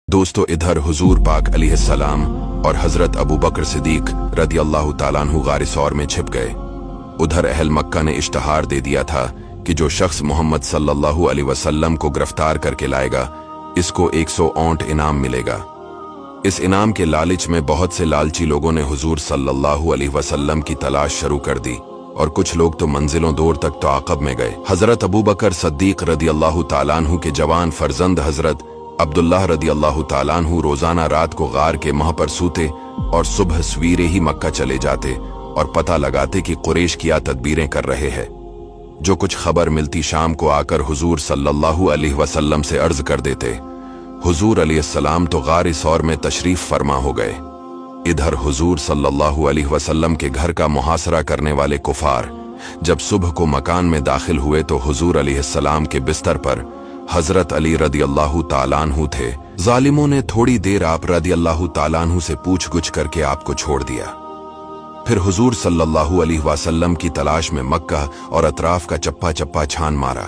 दोस्तों, इधर हुजूर पाक अलैहिस्सलाम और हजरत अबू बकर सिद्दीक रदी अल्लाह ताला अन्हु गार सौर में छिप गए। उधर अहल मक्का ने इश्तहार दे दिया था कि जो शख्स मोहम्मद सल्लल्लाहु अलैहि वसल्लम को गिरफ्तार करके लाएगा, इसको 100 ऊंट इनाम मिलेगा। इस इनाम के लालच में बहुत से लालची लोगों ने हुजूर सल्लल्लाहु अलैहि वसल्लम की तलाश शुरू कर दी और कुछ लोग तो मंजिलों दूर तक तआक़ब में गए। हजरत अबू बकर सिद्दीक रदी अल्लाह ताला अन्हु के जवान फर्जंद हजरत अब्दुल्लाह रदी अल्लाह ताला अन्हु रोजाना रात को गार के मह पर सूते और सुबह सवीरे ही मक्का चले जाते और पता लगाते कि कुरैश क्या तदबीरें कर रहे हैं। जो कुछ खबर मिलती शाम को आकर हुजूर सल्लल्लाहु अलैहि वसल्लम से अर्ज कर देते। हुजूर अलैहिस्सलाम तो गार सौर में तशरीफ फरमा हो गए। इधर हुजूर सल्लल्लाहु अलैहि वसल्लम के घर का मुहासरा करने वाले कुफार जब सुबह को मकान में दाखिल हुए तो हुजूर अलैहिस्सलाम के बिस्तर पर हजरत अली रदी अल्लाह ताला अन्हु थे। जालिमों ने थोड़ी देर आप रदी अल्लाह ताला अन्हु से पूछ गुछ करके आपको छोड़ दिया। फिर हुजूर सल्लल्लाहु अलैहि वसल्लम की तलाश में मक्का और अतराफ का चप्पा चप्पा छान मारा,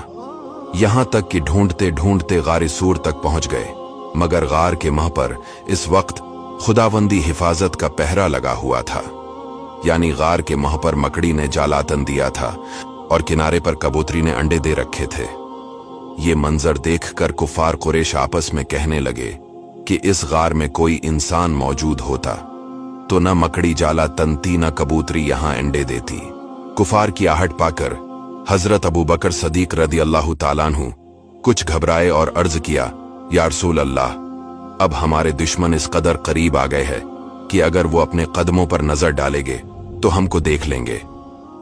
यहां तक कि ढूंढते ढूंढते गार सूर तक पहुंच गए। मगर गार के मह पर इस वक्त खुदावंदी हिफाजत का पहरा लगा हुआ था, यानी गार के मह पर मकड़ी ने जालातन दिया था और किनारे पर कबूतरी ने अंडे दे रखे थे। ये मंजर देखकर कुफार कुरैश आपस में कहने लगे कि इस गार में कोई इंसान मौजूद होता तो न मकड़ी जाला तनती न कबूतरी यहां अंडे देती। कुफार की आहट पाकर हजरत अबू बकर सिद्दीक रदी अल्लाह ताला अन्हु कुछ घबराए और अर्ज किया, या रसूल अल्लाह, अब हमारे दुश्मन इस कदर करीब आ गए हैं कि अगर वो अपने कदमों पर नजर डालेंगे तो हमको देख लेंगे।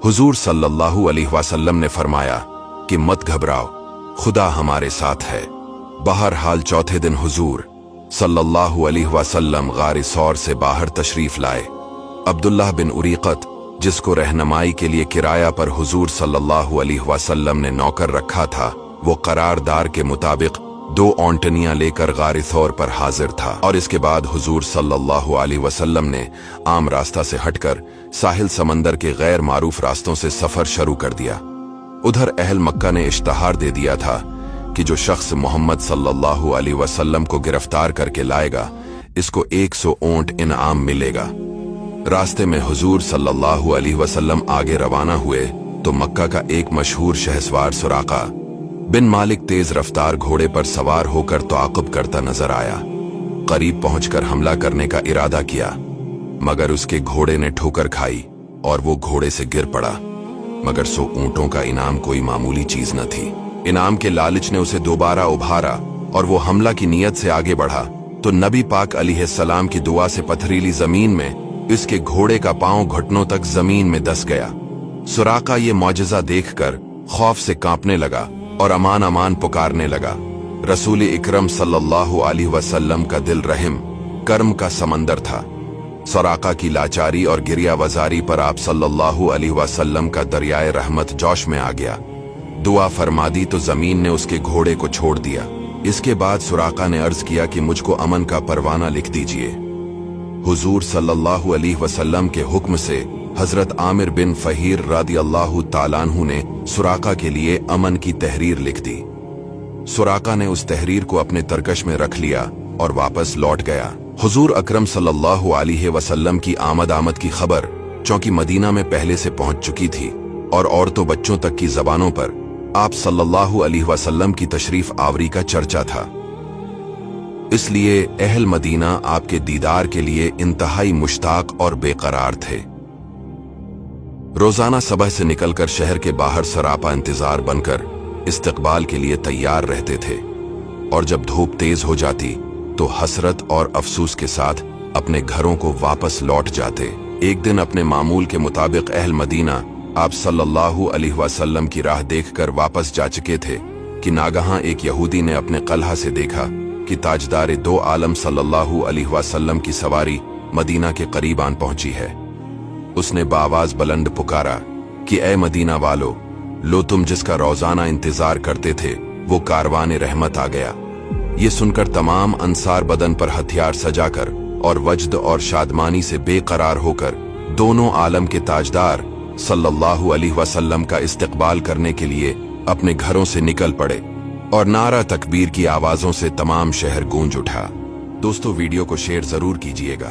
हुजूर सल्लल्लाहु अलैहि वसल्लम ने फरमाया कि मत घबराओ, खुदा हमारे साथ है। बहरहाल चौथे दिन हुजूर सल्लल्लाहु अलैहि वसल्लम गार सौर से बाहर तशरीफ लाए। अब्दुल्लाह बिन उरीकत, जिसको रहनुमाई के लिए किराया पर हुजूर सल्लल्लाहु अलैहि वसल्लम ने नौकर रखा था, वो करारदार के मुताबिक 2 ऊंटनियां लेकर गार सौर पर हाजिर था और इसके बाद हुजूर सल्लल्लाहु अलैहि वसल्लम ने आम रास्ता से हटकर साहिल समंदर के गैर मारूफ रास्तों से सफर शुरू कर दिया। उधर अहल मक्का ने इश्तहार दे दिया था कि जो शख्स मोहम्मद सल्लल्लाहु अलैहि वसल्लम को गिरफ्तार करके लाएगा, इसको 100 ऊंट इनाम मिलेगा। रास्ते में हुजूर सल्लल्लाहु अलैहि वसल्लम आगे रवाना हुए तो मक्का का एक मशहूर शहसवार सुराका बिन मालिक तेज रफ्तार घोड़े पर सवार होकर तआक़ुब करता नजर आया। करीब पहुंचकर हमला करने का इरादा किया, मगर उसके घोड़े ने ठोकर खाई और वो घोड़े से गिर पड़ा। मगर 100 ऊंटों का इनाम कोई मामूली चीज न थी। इनाम के लालच ने उसे दोबारा उभारा और वो हमला की नीयत से आगे बढ़ा तो नबी पाक अलैहिस्सलाम की दुआ से पथरीली जमीन में इसके घोड़े का पांव घुटनों तक जमीन में दस गया। सुराका ये मौजज़ा देखकर खौफ से कांपने लगा और अमान अमान पुकारने लगा। रसूल इकरम सल्लल्लाहु अलैहि वसल्लम का दिल रहम कर्म का समंदर था। सुराका की लाचारी और गिरिया वजारी पर आप सल्लल्लाहु अलैहि वसल्लम का दरियाए रहमत जोश में आ गया। दुआ फरमा दी तो जमीन ने उसके घोड़े को छोड़ दिया। इसके बाद सुराका ने अर्ज किया कि मुझको अमन का परवाना लिख दीजिए। हुजूर सल्लल्लाहु अलैहि वसल्लम के हुक्म से हजरत आमिर बिन फहीर रदी अल्लाह ताला अन्हु ने सुराका के लिए अमन की तहरीर लिख दी। सुराका ने उस तहरीर को अपने तरकश में रख लिया और वापस लौट गया। हुजूर अकरम सल्लल्लाहु अलैहि वसल्लम की आमद की खबर चूंकि मदीना में पहले से पहुंच चुकी थी और औरतों बच्चों तक की जबानों पर आप सल्लल्लाहु अलैहि वसल्लम की तशरीफ आवरी का चर्चा था, इसलिए अहल मदीना आपके दीदार के लिए इंतहाई मुश्ताक और बेकरार थे। रोजाना सुबह से निकलकर शहर के बाहर सरापा इंतजार बनकर इस्तकबाल के लिए तैयार रहते थे और जब धूप तेज हो जाती तो हसरत और अफसोस के साथ अपने घरों को वापस लौट जाते। एक दिन अपने मामूल के मुताबिक अहल मदीना आप सल्लल्लाहु अलैहि वसल्लम की राह देखकर वापस जा चुके थे कि नागहां एक यहूदी ने अपने कलहा से देखा कि ताजदार 2 आलम सल्लल्लाहु अलैहि वसल्लम की सवारी मदीना के करीब आन पहुंची है। उसने बाआवाज बुलंद पुकारा कि ए मदीना वालो, लो तुम जिसका रोजाना इंतजार करते थे वो कारवान रहमत आ गया। ये सुनकर तमाम अंसार बदन पर हथियार सजाकर और वजद और शादमानी से बेकरार होकर दोनों आलम के ताजदार सल्लल्लाहु अलैहि वसल्लम का इस्तकबाल करने के लिए अपने घरों से निकल पड़े और नारा तकबीर की आवाजों से तमाम शहर गूंज उठा। दोस्तों वीडियो को शेयर जरूर कीजिएगा।